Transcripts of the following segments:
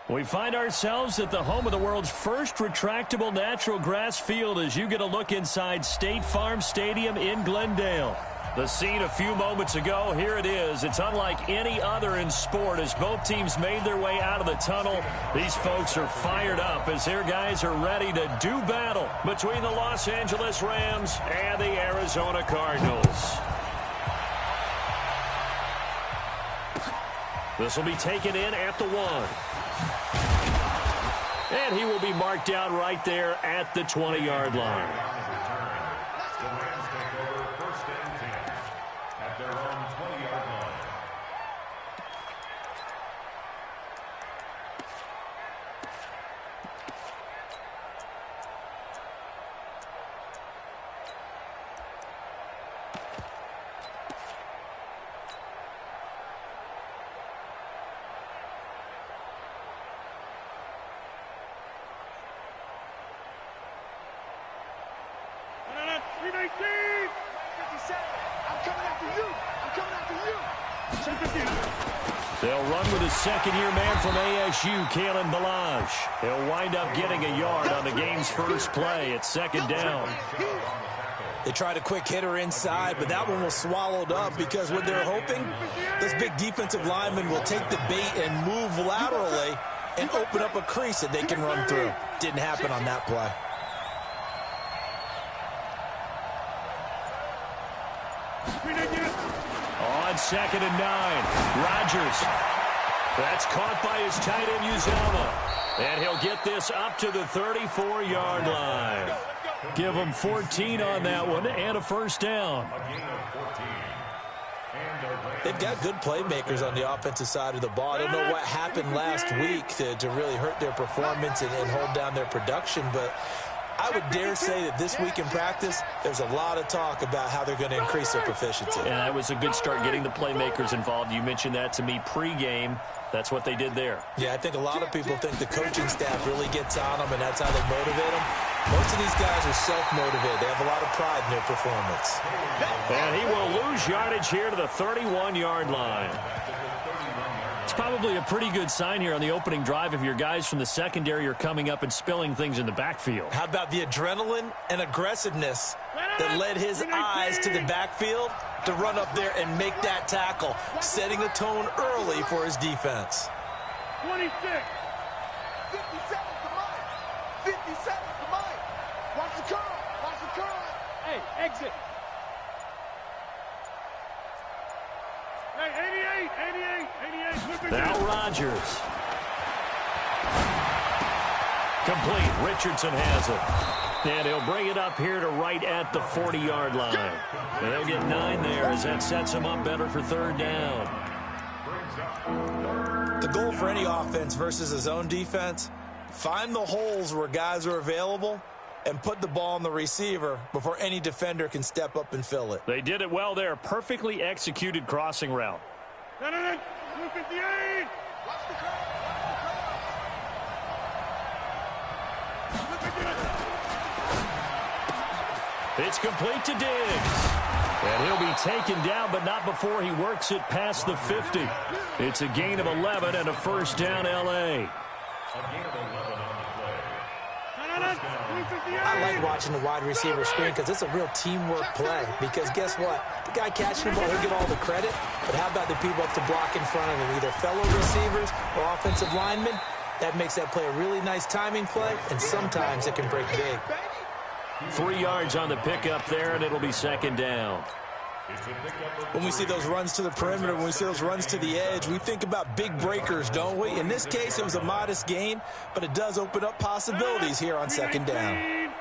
We find ourselves at the home of the world's first retractable natural grass field as you get a look inside State Farm Stadium in Glendale. The scene a few moments ago, here it is. It's unlike any other in sport as both teams made their way out of the tunnel. These folks are fired up as their guys are ready to do battle between the Los Angeles Rams and the Arizona Cardinals. This will be taken in at the 1. And he will be marked out right there at the 20-yard line. The Rams take over 1st and 10 at their own 20-yard line. They'll run with his second-year man from ASU, Kalen Balazs. He'll wind up getting a yard on the game's first play at 2nd down. They tried a quick hitter inside, but that one was swallowed up because what they're hoping, this big defensive lineman will take the bait and move laterally and open up a crease that they can run through. Didn't happen on that play. On 2nd and 9, Rodgers. That's caught by his tight end, Uzomah. And he'll get this up to the 34-yard line. Give him 14 on that one and a 1st down. They've got good playmakers on the offensive side of the ball. I don't know what happened last week to really hurt their performance and hold down their production, but I would dare say that this week in practice, there's a lot of talk about how they're going to increase their proficiency. And that was a good start getting the playmakers involved. You mentioned that to me pregame. That's what they did there. Yeah, I think a lot of people think the coaching staff really gets on them, and that's how they motivate them. Most of these guys are self-motivated. They have a lot of pride in their performance. And he will lose yardage here to the 31-yard line. It's probably a pretty good sign here on the opening drive if your guys from the secondary are coming up and spilling things in the backfield. How about the adrenaline and aggressiveness that led his eyes to the backfield to run up there and make that tackle, setting a tone early for his defense. 26. 57 to Mike. 57 to Mike. Watch the curl. Watch the curl. Hey, exit. Hey, 88. Now Rodgers. Complete. Richardson has it. And he'll bring it up here to right at the 40-yard line. They'll get 9 there as that sets him up better for 3rd down. The goal for any offense versus his own defense, find the holes where guys are available and put the ball on the receiver before any defender can step up and fill it. They did it well there. Perfectly executed crossing route. 258. It's complete to Diggs. And he'll be taken down, but not before he works it past the 50. It's a gain of 11 and a 1st down, L.A. I like watching the wide receiver screen because it's a real teamwork play. Because guess what? The guy catching the ball, he'll get all the credit. But how about the people up to block in front of him, either fellow receivers or offensive linemen? That makes that play a really nice timing play, and sometimes it can break big. 3 yards on the pickup there, and it'll be 2nd down. When we see those runs to the perimeter, when we see those runs to the edge, we think about big breakers, don't we? In this case, it was a modest gain, but it does open up possibilities here on 2nd down.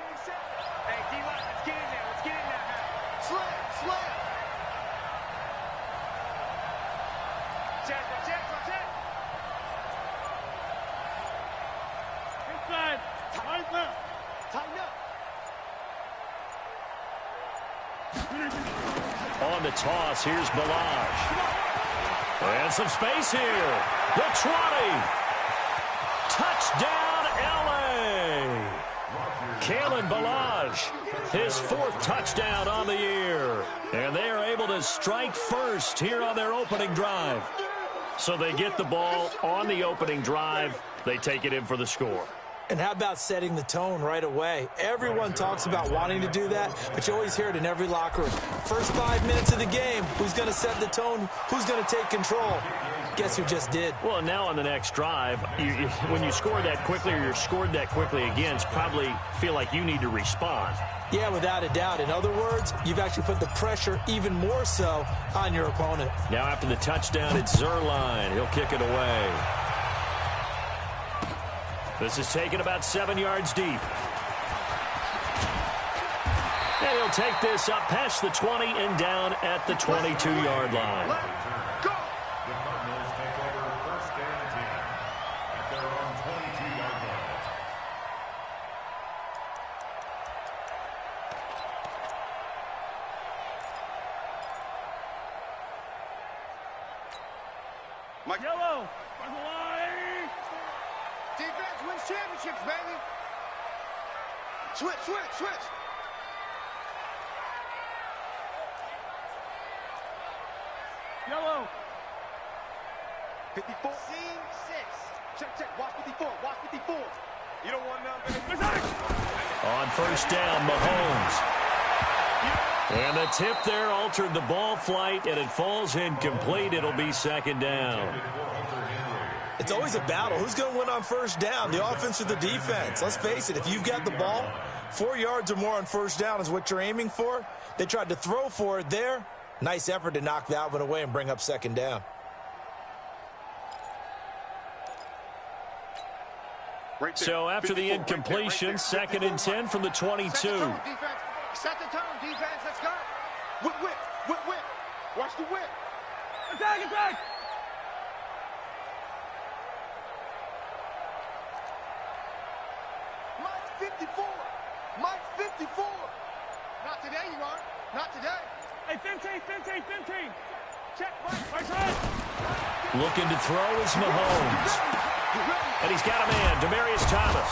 On the toss, here's Balazs. And some space here. The 20. Touchdown, L.A. Kalen Balazs, his 4th touchdown on the year. And they are able to strike first here on their opening drive. So they get the ball on the opening drive. They take it in for the score. And how about setting the tone right away? Everyone talks about wanting to do that, but you always hear it in every locker room. First 5 minutes of the game, who's going to set the tone? Who's going to take control? Guess who just did? Well, now on the next drive, when you score that quickly or you're scored that quickly again, probably feel like you need to respond. Yeah, without a doubt. In other words, you've actually put the pressure even more so on your opponent. Now after the touchdown, it's Zerline. He'll kick it away. This is taken about 7 yards deep. And he'll take this up past the 20 and down at the 22-yard line. The Cardinals take over first and 10 at their own 22-yard line. Mike. Yellow. Defense wins championships, baby. Switch, switch, switch. Yellow. 54. C6. Check. Watch 54. Watch 54. You don't want now, baby. On first down, Mahomes. And the tip there altered the ball flight, and it falls incomplete. It'll be second down. It's always a battle. Who's going to win on first down, the offense or the defense? Let's face it, if you've got the ball, 4 yards or more on first down is what you're aiming for. They tried to throw for it there. Nice effort to knock that one away and bring up second down. Right there. So after the 54, incompletion, right there. second and 10 from the 22. Set the tone, defense. Let's go. Whip. Watch the whip. Attack. Mike 54. Not today, you aren't. Not today. Hey, 15. Check, right side. Looking to throw is Mahomes. And he's got a man, Demaryius Thomas.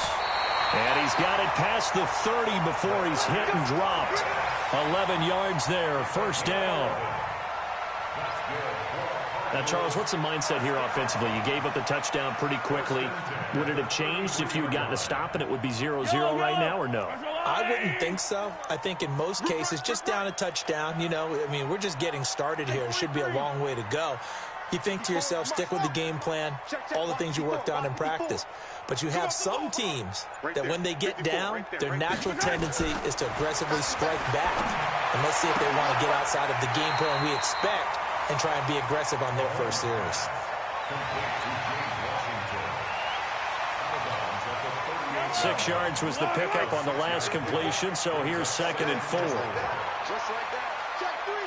And he's got it past the 30 before he's hit and dropped. 11 yards there, first down. Now, Charles, what's the mindset here offensively? You gave up the touchdown pretty quickly. Would it have changed if you had gotten a stop and it would be 0-0 right now, or no? I wouldn't think so. I think in most cases, just down a touchdown, we're just getting started here. It should be a long way to go. You think to yourself, stick with the game plan, all the things you worked on in practice. But you have some teams that when they get down, their natural tendency is to aggressively strike back. And let's see if they want to get outside of the game plan we expect and try and be aggressive on their first series. 6 yards was the pickup on the last completion, so here's second and 4. Just like that. Check three.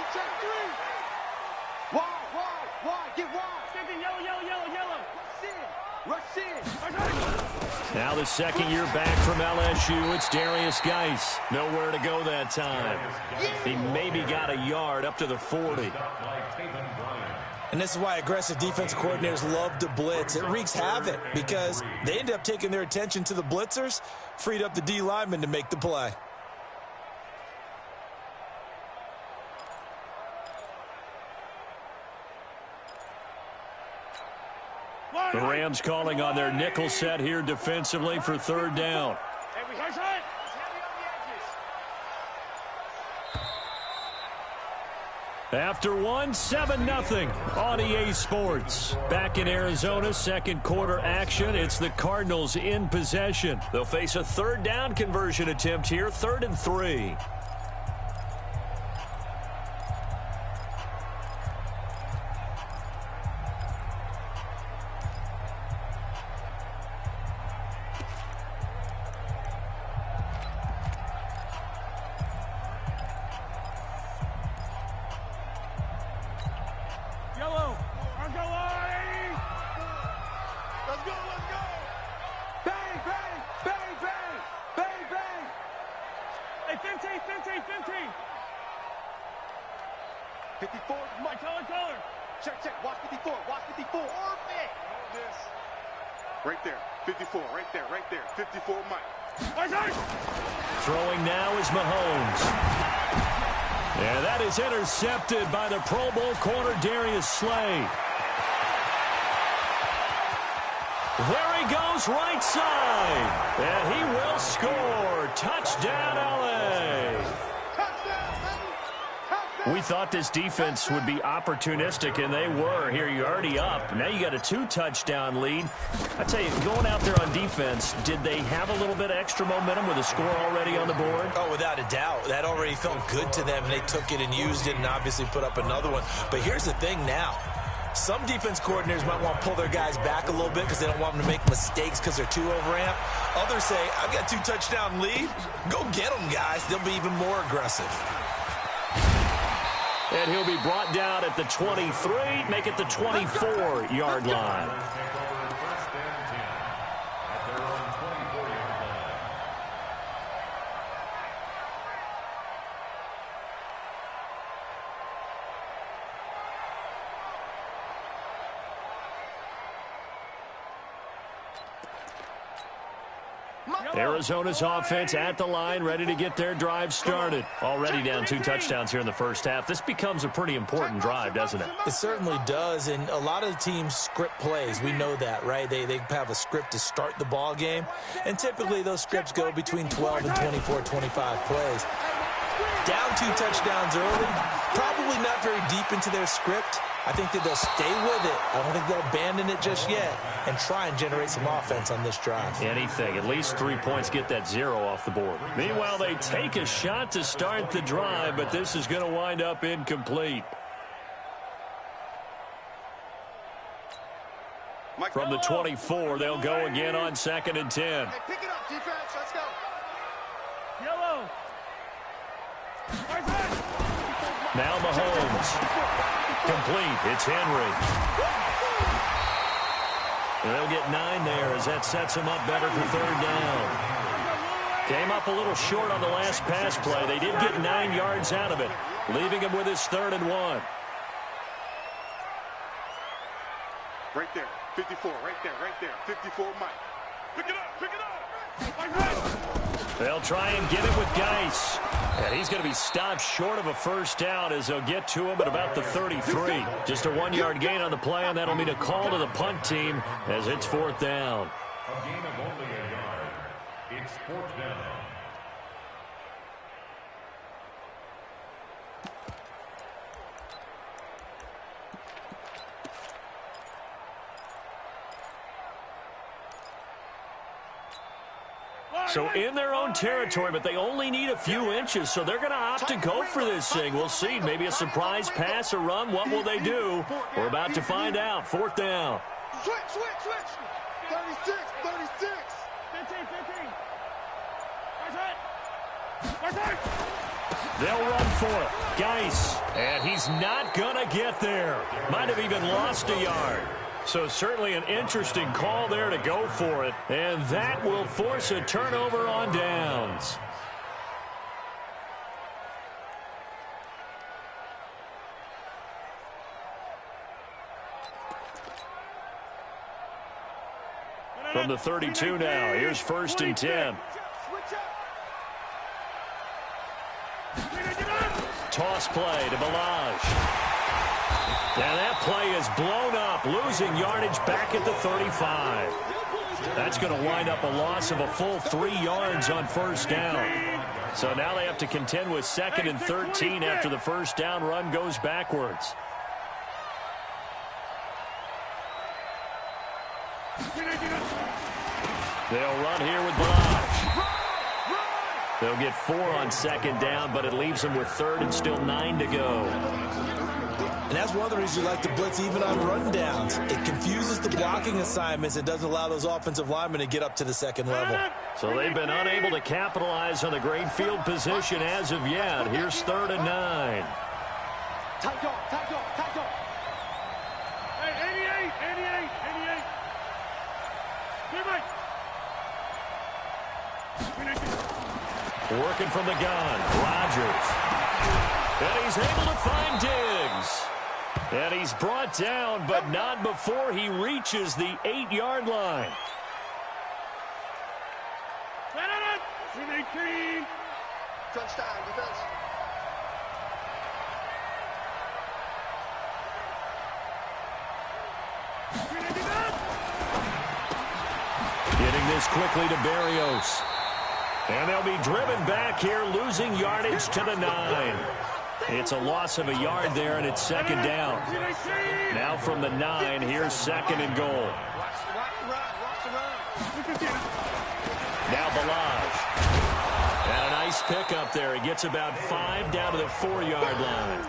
Wide. Get wide. Yellow. Rush in. Now the second year back from LSU, it's Darius Geis. Nowhere to go that time. He maybe got a yard up to the 40. And this is why aggressive defensive coordinators love to blitz. It wreaks havoc because they end up taking their attention to the blitzers, freed up the D lineman to make the play. The Rams calling on their nickel set here defensively for third down. After one, 7-0 on EA Sports. Back in Arizona, second quarter action. It's the Cardinals in possession. They'll face a third down conversion attempt here, 3rd and 3. Right there. 54, right there. 54, Mike. Throwing now is Mahomes. And that is intercepted by the Pro Bowl corner Darius Slay. There he goes, right side. And he will score. Touchdown, L.A. We thought this defense would be opportunistic, and they were. Here, you're already up. Now you got a 2-touchdown lead. I tell you, going out there on defense, did they have a little bit of extra momentum with a score already on the board? Oh, without a doubt. That already felt good to them, and they took it and used it and obviously put up another one. But here's the thing now. Some defense coordinators might want to pull their guys back a little bit because they don't want them to make mistakes because they're too overamped. Others say, I've got a 2-touchdown lead. Go get them, guys. They'll be even more aggressive. And he'll be brought down at the 23, make it the 24-yard line. Arizona's offense at the line, ready to get their drive started. Already down 2 touchdowns here in the first half. This becomes a pretty important drive, doesn't it? It certainly does, and a lot of the teams script plays. We know that, right? They have a script to start the ball game, and typically those scripts go between 12 and 24, 25 plays. Down 2 touchdowns early, probably not very deep into their script. I think that they'll stay with it. I don't think they'll abandon it just yet and try and generate some offense on this drive. Anything. At least 3 points, get that 0 off the board. Meanwhile, they take a shot to start the drive, but this is going to wind up incomplete. From the 24, they'll go again on 2nd and 10. Hey, pick it up, defense. Let's go. Yellow. Now Mahomes. Complete. It's Henry. They'll get 9 there as that sets him up better for 3rd down. Came up a little short on the last pass play. They did get 9 yards out of it, leaving him with his 3rd and 1. Right there. 54. Right there. 54, Mike. Pick it up. They'll try and get it with Geis. And he's going to be stopped short of a first down as they'll get to him at about the 33. Just a 1-yard gain on the play, and that'll mean a call to the punt team as it's 4th down. A gain of only a yard. It's 4th down. So in their own territory, but they only need a few inches, so they're going to opt to go for this thing. We'll see. Maybe a surprise pass or run. What will they do? We're about to find out. 4th down. Switch. 36. 15. They'll run for it. Geis. And he's not going to get there. Might have even lost a yard. So certainly an interesting call there to go for it. And that will force a turnover on downs. From the 32 now, here's 1st and 10. Toss play to Balaj. And that play is blown up, losing yardage back at the 35. That's going to wind up a loss of a full 3 yards on 1st down. So now they have to contend with 2nd and 13 after the first down run goes backwards. They'll run here with Balaj. They'll get 4 on 2nd down, but it leaves them with 3rd and still 9 to go. And that's one of the reasons you like to blitz even on rundowns. It confuses the blocking assignments. It doesn't allow those offensive linemen to get up to the 2nd level. So they've been unable to capitalize on the great field position as of yet. Here's 3rd and 9. Tight dog. Hey, 88. Working from the gun, Rodgers. And he's able to find Diggs. And he's brought down, but not before he reaches the 8-yard line. Touchdown, defense. this quickly to Barrios. And they'll be driven back here, losing yardage to the 9. It's a loss of a yard there, and it's second down. Now from the 9, here's second and goal. Now Balaj. And a nice pickup there. He gets about 5 down to the 4-yard line.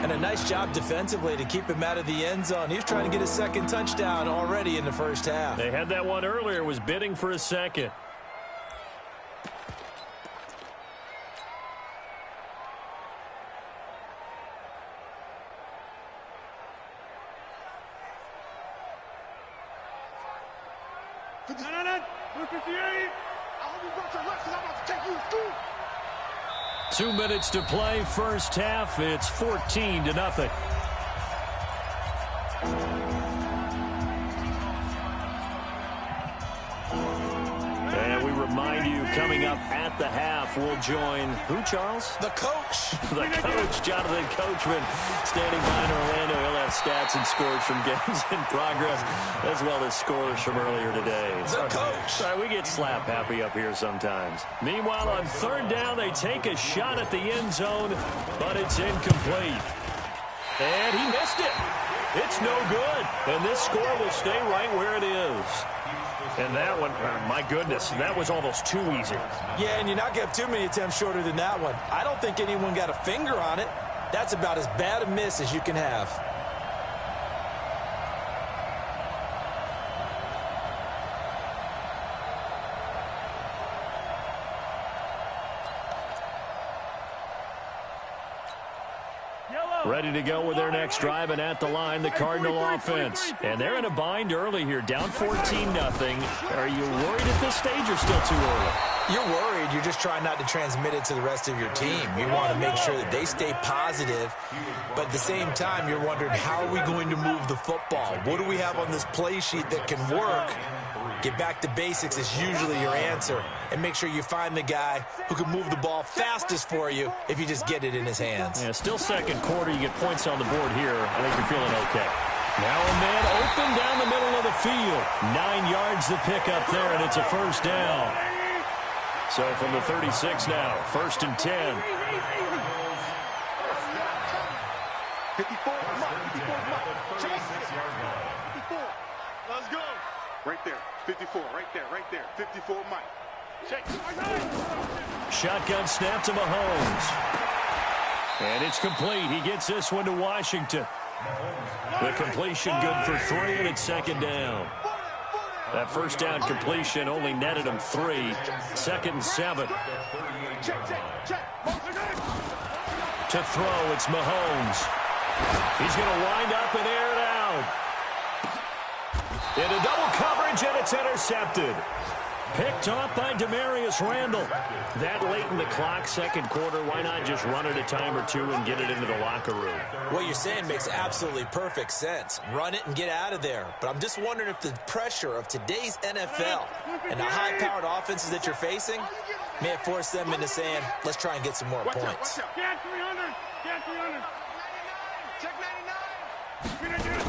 And a nice job defensively to keep him out of the end zone. He was trying to get his second touchdown already in the first half. They had that one earlier, was bidding for a second. $58. 2 minutes to play, first half. It's 14-0. And we remind you, coming up at the half, we'll join who, Charles? The coach. The coach, Jonathan Coachman, standing by in Orlando. He'll have stats and scores from games in progress, as well as scores from earlier today. The coach. Sorry, we get slap happy up here sometimes. Meanwhile, on third down, they take a shot at the end zone, but it's incomplete. And he missed it. It's no good. And this score will stay right where it is. And that one, my goodness, that was almost too easy. Yeah, and you're not going to have too many attempts shorter than that one. I don't think anyone got a finger on it. That's about as bad a miss as you can have. Ready to go with their next drive, and at the line, the Cardinal offense. And they're in a bind early here, down 14-0. Are you worried at this stage or still too early? You're worried. You're just trying not to transmit it to the rest of your team. You want to make sure that they stay positive, but at the same time, you're wondering, how are we going to move the football? What do we have on this play sheet that can work? Get back to basics is usually your answer, and make sure you find the guy who can move the ball fastest for you if you just get it in his hands. Yeah, still second quarter. You get points on the board here. I think you're feeling okay. Now a man open down the middle of the field. 9 yards to pick up there, and it's a first down. So from the 36 now, first and 10. 54. Let's go. Right there. 54. Right there. 54, Mike. Check. Shotgun snap to Mahomes. And it's complete. He gets this one to Washington. The completion good for 3, and it's second down. That first down completion only netted him 3. Second and 7. To throw, it's Mahomes. He's going to wind up and air it out. Into double coverage, and it's intercepted. Picked off by Demarius Randall. That late in the clock, second quarter, why not just run it a time or two and get it into the locker room? What you're saying makes absolutely perfect sense. Run it and get out of there. But I'm just wondering if the pressure of today's NFL and the high-powered offenses that you're facing may have forced them into saying, let's try and get some more points. Get 300. Get 300. Check 99.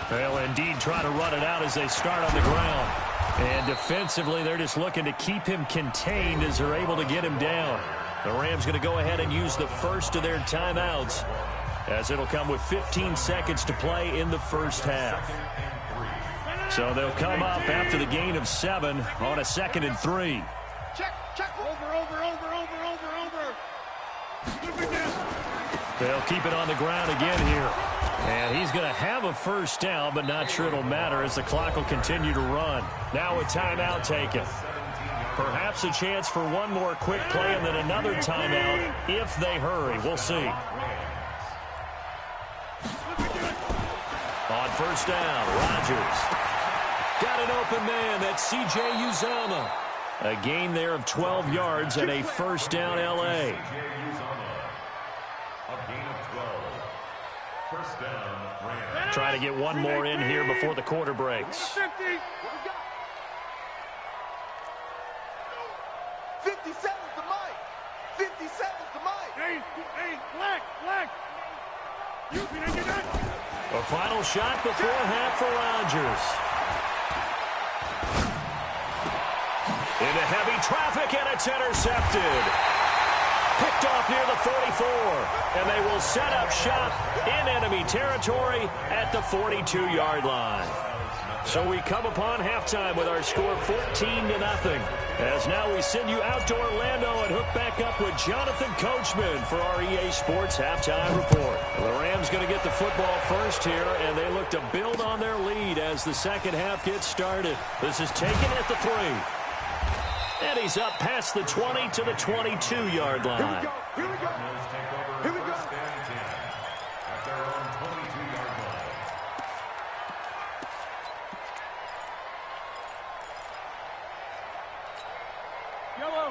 They'll indeed try to run it out as they start on the ground. And defensively, they're just looking to keep him contained as they're able to get him down. The Rams going to go ahead and use the first of their timeouts, as it'll come with 15 seconds to play in the first half. So they'll come up after the gain of 7 on a 2nd and 3. Check. Over. They'll keep it on the ground again here. And he's going to have a first down, but not sure it'll matter as the clock will continue to run. Now a timeout taken. Perhaps a chance for one more quick play and then another timeout if they hurry. We'll see. On first down, Rodgers. Got an open man. That's C.J. Uzomah. A gain there of 12 yards and a first down L.A. Try to get one more in here before the quarter breaks. 57's the mic. 57's the mic. Hey, black. You can get that. A final shot before half for Rodgers. Into heavy traffic, and it's intercepted. Picked off near the 44, and they will set up shop in enemy territory at the 42-yard line. So we come upon halftime with our score 14-0. As now we send you out to Orlando and hook back up with Jonathan Coachman for our EA Sports Halftime Report. The Rams going to get the football first here, and they look to build on their lead as the second half gets started. This is taken at the 3. And he's up past the 20 to the 22-yard line. Here we go. Here we go. At their own 22-yard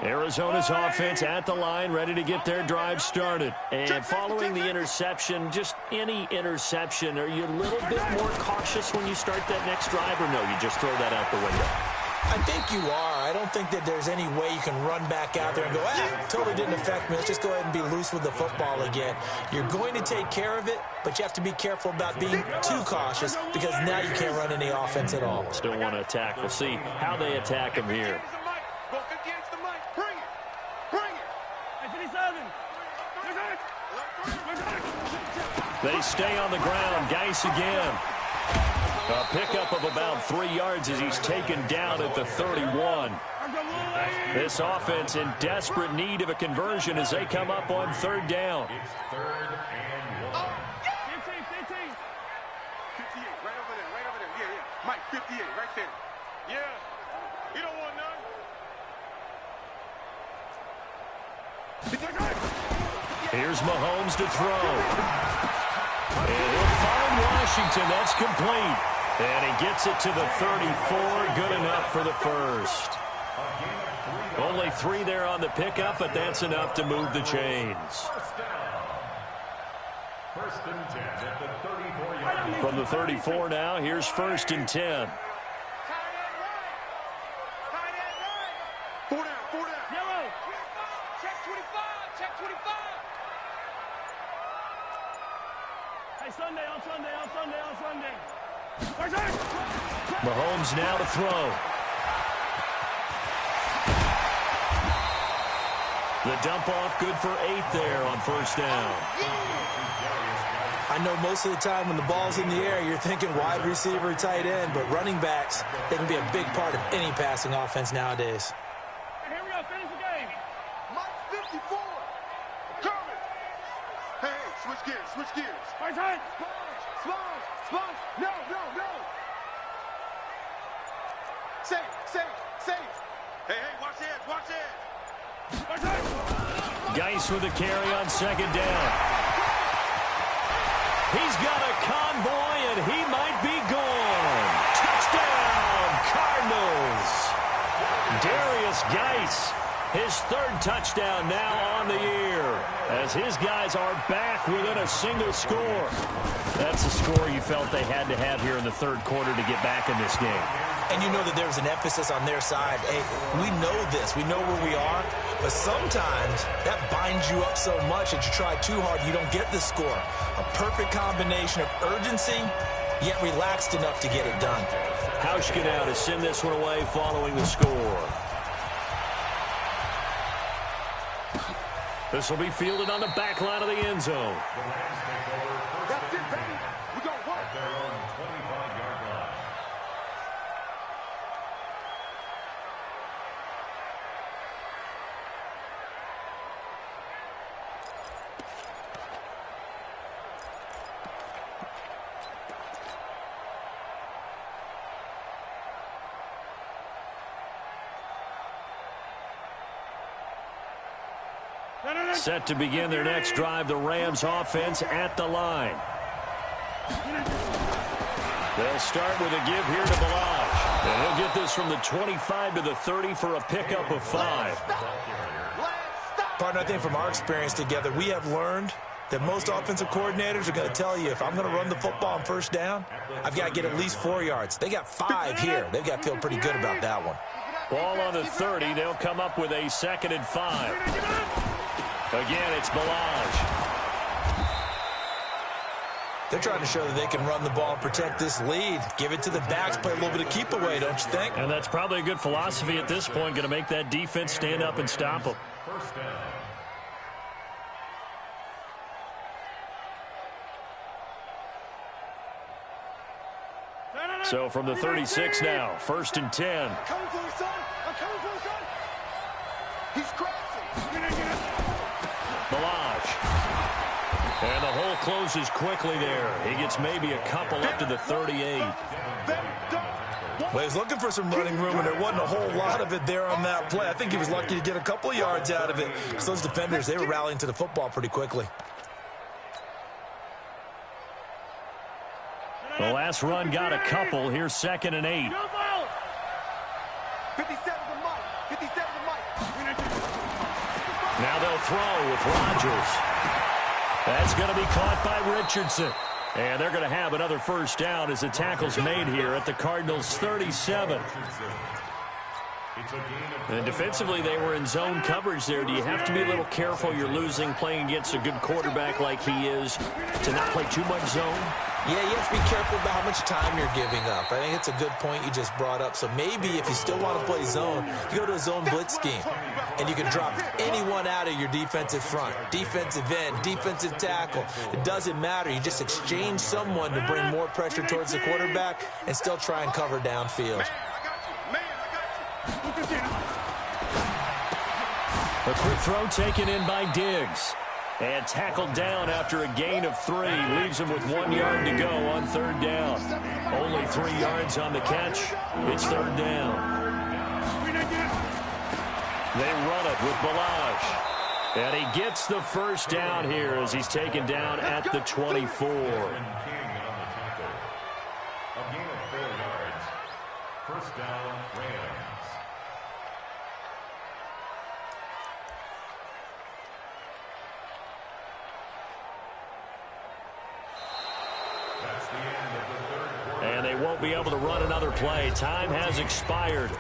line. Arizona's offense at the line, ready to get their drive started. And following the interception, just any interception, are you a little bit more cautious when you start that next drive, or no, you just throw that out the window? I think you are. I don't think that there's any way you can run back out there and go, totally didn't affect me. Let's just go ahead and be loose with the football again. You're going to take care of it, but you have to be careful about being too cautious because now you can't run any offense at all. Still want to attack. We'll see how they attack him here. Go 58 to the mic. Bring it. Bring it. They stay on the ground. Geis again. A pickup of about 3 yards as he's taken down at the 31. This offense in desperate need of a conversion as they come up on third down. It's 3rd and 1. 58, right over there. Yeah. Mike, 58, right there. Yeah. You don't want none. Here's Mahomes to throw. And he'll find Washington. That's complete. And he gets it to the 34. Good enough for the first. Only 3 there on the pickup, but that's enough to move the chains. First and 10 at the 34-yard line. From the 34 now, here's 1st and 10. 4 down. Yellow. Check 25. Hey, Sunday. Mahomes now to throw. The dump off good for 8 there on 1st down. I know most of the time when the ball's in the air, you're thinking wide receiver, tight end, but running backs, they can be a big part of any passing offense nowadays. Here we go. Finish the game. Mike 54. Coming. Hey, switch gears. Right side. Sponge. No. Safe. Hey, watch it. Right side. Geis with a carry on 2nd down. He's got a convoy, and he might be gone. Touchdown, Cardinals. Darius Geis, his 3rd touchdown now on the year, as his guys are back within a single score. That's a score you felt they had to have here in the 3rd quarter to get back in this game. And you know that there's an emphasis on their side. Hey, we know this. We know where we are. But sometimes that binds you up so much that you try too hard, you don't get the score. A perfect combination of urgency, yet relaxed enough to get it done. Hauschka now to send this one away following the score. This will be fielded on the back line of the end zone. The Rams take over first That's it, and baby. 10 We gon' work. at their own 25-yard line. Set to begin their next drive, the Rams offense at the line. They'll start with a give here to Balaj. And he'll get this from the 25 to the 30 for a pickup of 5. Partner, I think from our experience together, we have learned that most offensive coordinators are going to tell you, if I'm going to run the football on 1st down, I've got to get at least 4 yards. They got 5 here. They've got to feel pretty good about that one. Ball on the 30. They'll come up with a 2nd and 5. Again, it's Balaj. They're trying to show that they can run the ball and protect this lead. Give it to the backs, play a little bit of keep away, don't you think? And that's probably a good philosophy at this point, going to make that defense stand up and stop them. First down. So from the 36 now, 1st and 10. I'm coming for you, son. I'm coming for you, son. He's crossing. Milage. And the hole closes quickly there. He gets maybe a couple up to the 38. Well, he's looking for some running room, and there wasn't a whole lot of it there on that play. I think he was lucky to get a couple of yards out of it. So those defenders, they were rallying to the football pretty quickly. The last run got a couple. Here's 2nd and 8. 57 to Mike. 57 to Mike. Now they'll throw with Rodgers. That's going to be caught by Richardson. And they're going to have another first down as the tackle's made here at the Cardinals' 37. And defensively, they were in zone coverage there. Do you have to be a little careful? You're losing, playing against a good quarterback like he is, to not play too much zone? Yeah, you have to be careful about how much time you're giving up. I think it's a good point you just brought up. So maybe if you still want to play zone, you go to a zone blitz scheme, and you can drop anyone out of your defensive front, defensive end, defensive tackle. It doesn't matter. You just exchange someone to bring more pressure towards the quarterback and still try and cover downfield. A quick throw taken in by Diggs. And tackled down after a gain of 3. Leaves him with 1 yard to go on 3rd down. Only 3 yards on the catch. It's 3rd down. They run it with Milage. And he gets the first down here as he's taken down at the 24. A gain of 4 yards. First down, Rams. And they won't be able to run another play. Time has expired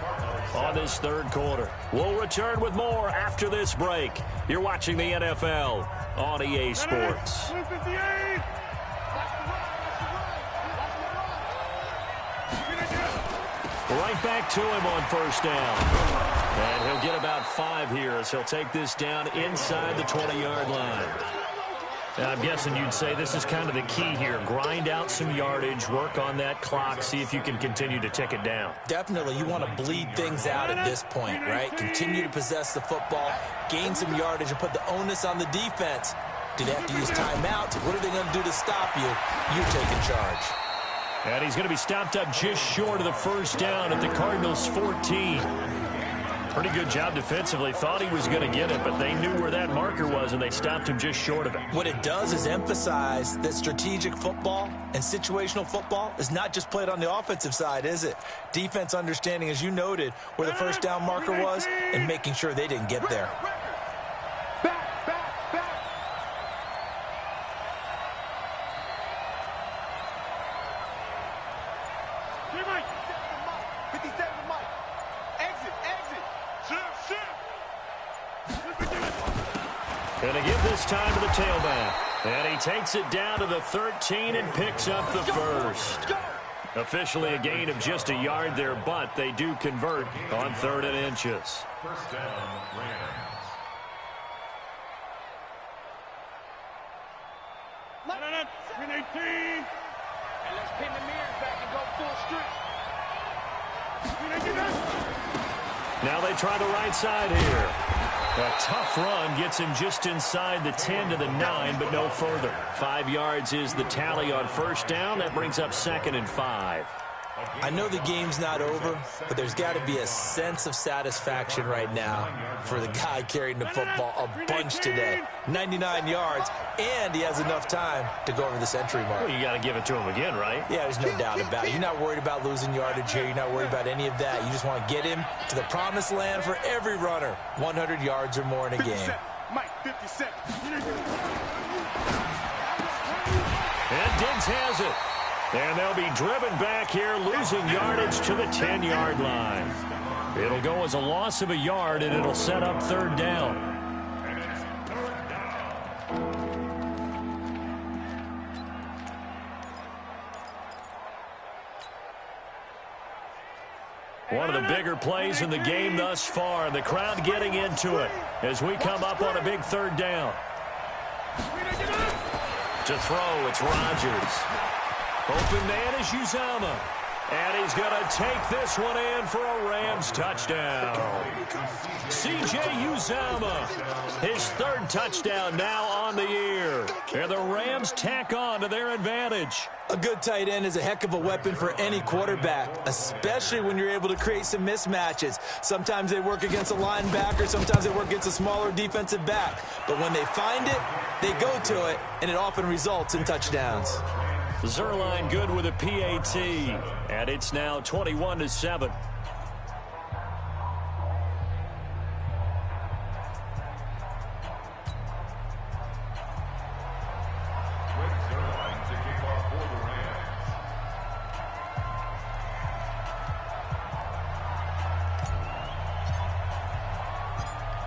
on this 3rd quarter. We'll return with more after this break. You're watching the NFL on EA Sports. Right back to him on first down. And he'll get about 5 here as he'll take this down inside the 20-yard line. I'm guessing you'd say this is kind of the key here. Grind out some yardage, work on that clock, see if you can continue to tick it down. Definitely, you want to bleed things out at this point, right? Continue to possess the football, gain some yardage, and put the onus on the defense. Do they have to use timeouts? What are they going to do to stop you? You're taking charge. And he's going to be stopped up just short of the first down at the Cardinals' 14. Pretty good job defensively. Thought he was going to get it, but they knew where that marker was, and they stopped him just short of it. What it does is emphasize that strategic football and situational football is not just played on the offensive side, is it? Defense understanding, as you noted, where the first down marker was and making sure they didn't get there. Going to give this time to the tailback. And he takes it down to the 13 and picks up the first. Officially a gain of just a yard there, but they do convert on 3rd and inches. First down, Rams. Win 18. And let's pin the mirrors back and go full strength. Now they try the right side here. A tough run gets him just inside the 10 to the 9, but no further. 5 yards is the tally on first down. That brings up 2nd and 5. I know the game's not over, but there's got to be a sense of satisfaction right now for the guy carrying the football a bunch today. 99 yards, and he has enough time to go over the century mark. Well, you got to give it to him again, right? Yeah, there's no doubt about it. You're not worried about losing yardage here. You're not worried about any of that. You just want to get him to the promised land for every runner. 100 yards or more in a game. Mike, 57. And Diggs has it. And they'll be driven back here, losing yardage to the 10-yard line. It'll go as a loss of a yard, and it'll set up 3rd down. One of the bigger plays in the game thus far, and the crowd getting into it as we come up on a big third down. To throw, it's Rodgers. Open man is Uzomah. And he's going to take this one in for a Rams touchdown. C.J. Uzomah, his third touchdown now on the year. And the Rams tack on to their advantage. A good tight end is a heck of a weapon for any quarterback, especially when you're able to create some mismatches. Sometimes they work against a linebacker, sometimes they work against a smaller defensive back. But when they find it, they go to it, and it often results in touchdowns. Zerline good with a PAT, and it's now 21-7.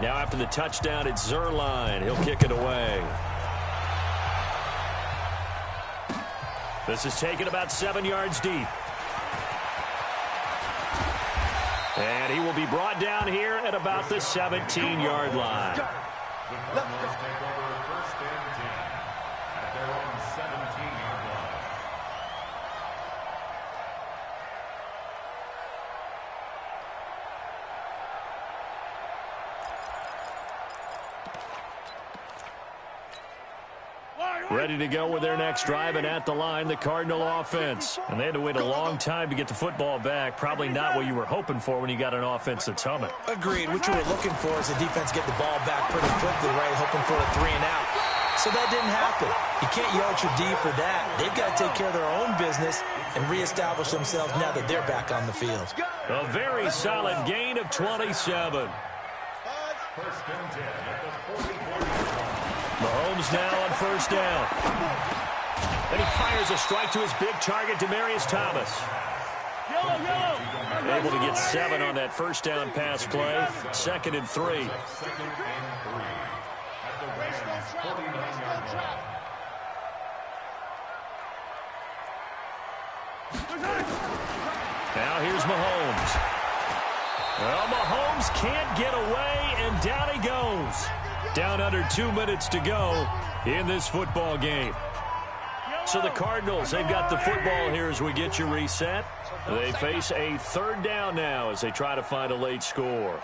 Now after the touchdown, it's Zerline. He'll kick it away. This is taken about 7 yards deep. And he will be brought down here at about the 17-yard line. The Cardinals take over first and 10 at their own 17-yard line. Ready to go with their next drive, and at the line, the Cardinal offense. And they had to wait a long time to get the football back. Probably not what you were hoping for when you got an offense that's humming. Agreed. What you were looking for is the defense get the ball back pretty quickly, right? Hoping for a 3 and out. So that didn't happen. You can't yell at your D for that. They've got to take care of their own business and reestablish themselves now that they're back on the field. A very solid gain of 27. First and 10 at the 44-yard line. Mahomes now on first down. And he fires a strike to his big target, Demaryius Thomas. Able to get 7 on that first down pass play. 2nd and 3. Second and 3 at the Rams' 49-yard line. Now here's Mahomes. Well, Mahomes can't get away, and down he goes. Down under 2 minutes to go in this football game. So the Cardinals, they've got the football here as we get you reset. They face a third down now as they try to find a late score.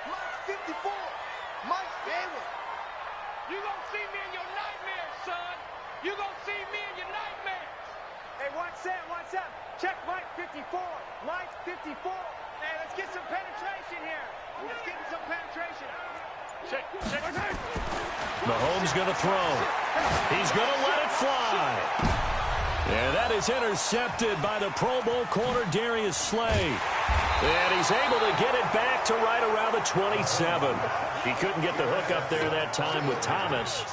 Mike 54, Mike Stanley. You gonna see me in your nightmares, son. You gonna see me in your nightmares. Hey, watch that. Check Mike 54. Mike 54. Hey, let's get some penetration here. Let's get some penetration. Check. Mahomes going to throw. He's going to let it fly. And that is intercepted by the Pro Bowl corner, Darius Slay. And he's able to get it back to right around the 27. He couldn't get the hook up there that time with Thomas.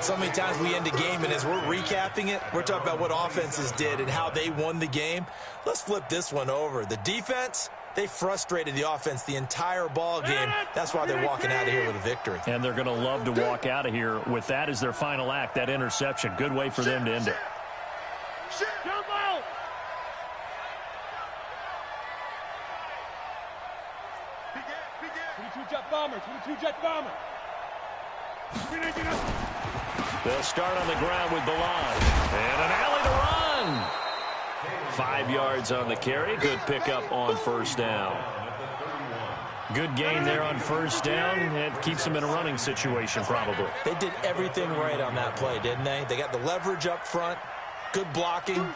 So many times we end a game, and as we're recapping it, we're talking about what offenses did and how they won the game. Let's flip this one over. The defense, they frustrated the offense the entire ball game. That's why they're walking out of here with a victory. And they're going to love to walk out of here with that as their final act, that interception. Good way for them to end it. Jump out! Two jet bomber. They'll start on the ground with Ballon. And an alley to run. 5 yards on the carry. Good pickup on first down. Good gain there on first down. It keeps them in a running situation probably. They did everything right on that play, didn't they? They got the leverage up front. Good blocking.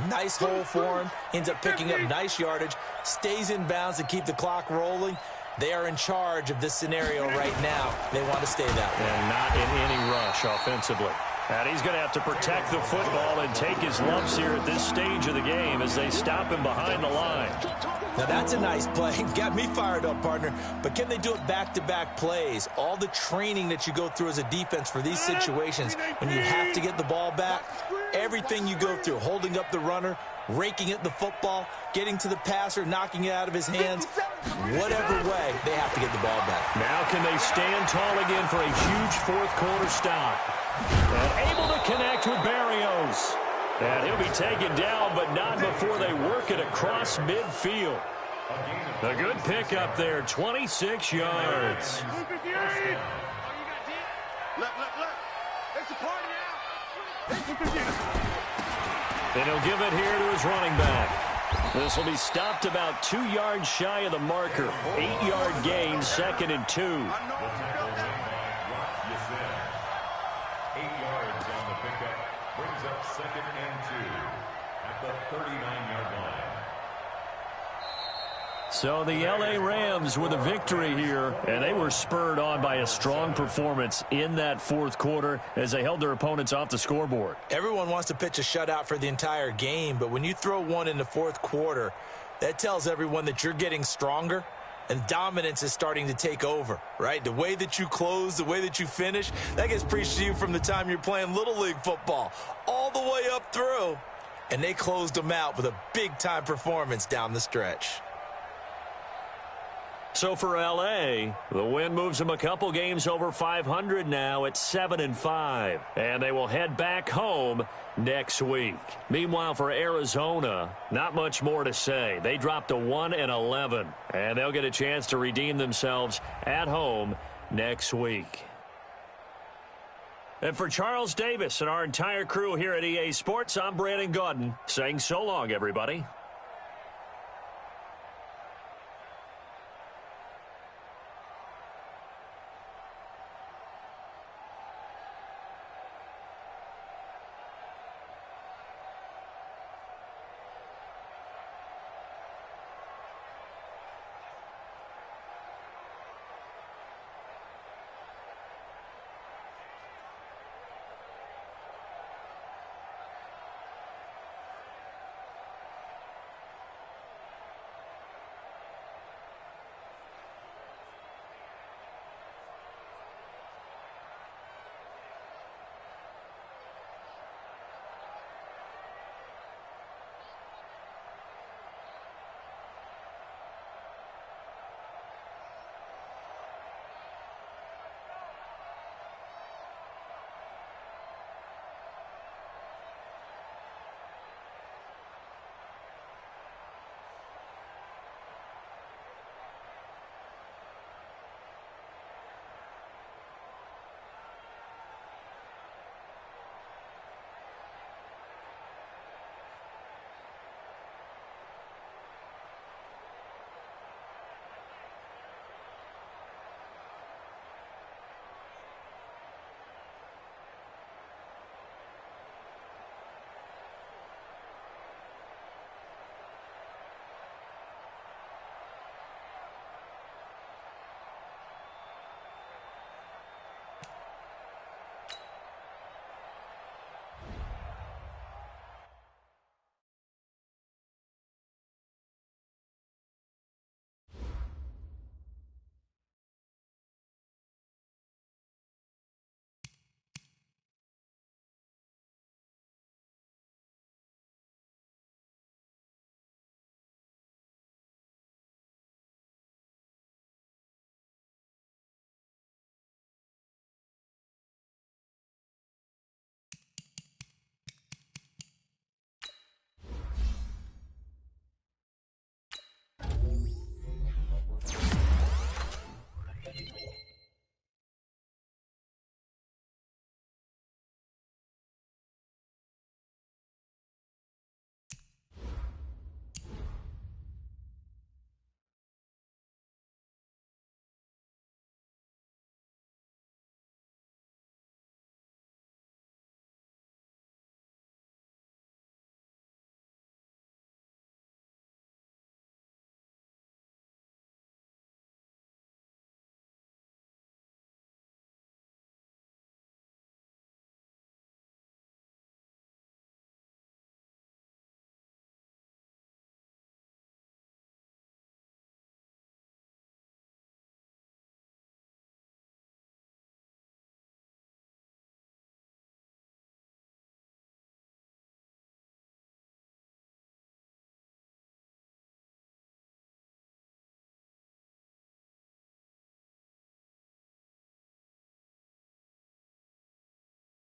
Nice hole for him. Ends up picking up nice yardage. Stays in bounds to keep the clock rolling. They are in charge of this scenario right now. They want to stay that way. And not in any rush offensively. And he's going to have to protect the football and take his lumps here at this stage of the game as they stop him behind the line. Now that's a nice play. Got me fired up, partner. But can they do it back-to-back plays? All the training that you go through as a defense for these situations, when you have to get the ball back, everything you go through, holding up the runner, raking at the football, getting to the passer, knocking it out of his hands, whatever way, they have to get the ball back. Now can they stand tall again for a huge fourth quarter stop? And able to connect with Barrios. And he'll be taken down, but not before they work it across midfield. A good pickup there, 26 yards. Look. It's a party now. And he'll give it here to his running back. This will be stopped about 2 yards shy of the marker. 8-yard gain, 2nd and 2. 8 yards on the pickup brings up 2nd and 2 at the 39-yard line. So the L.A. Rams with a victory here, and they were spurred on by a strong performance in that fourth quarter as they held their opponents off the scoreboard. Everyone wants to pitch a shutout for the entire game, but when you throw one in the fourth quarter, that tells everyone that you're getting stronger and dominance is starting to take over, right? The way that you close, the way that you finish, that gets preached to you from the time you're playing Little League football all the way up through, and they closed them out with a big-time performance down the stretch. So for L.A., the win moves them a couple games over 500 now at 7-5. And they will head back home next week. Meanwhile, for Arizona, not much more to say. They dropped to 1-11, and they'll get a chance to redeem themselves at home next week. And for Charles Davis and our entire crew here at EA Sports, I'm Brandon Gaudin saying so long, everybody.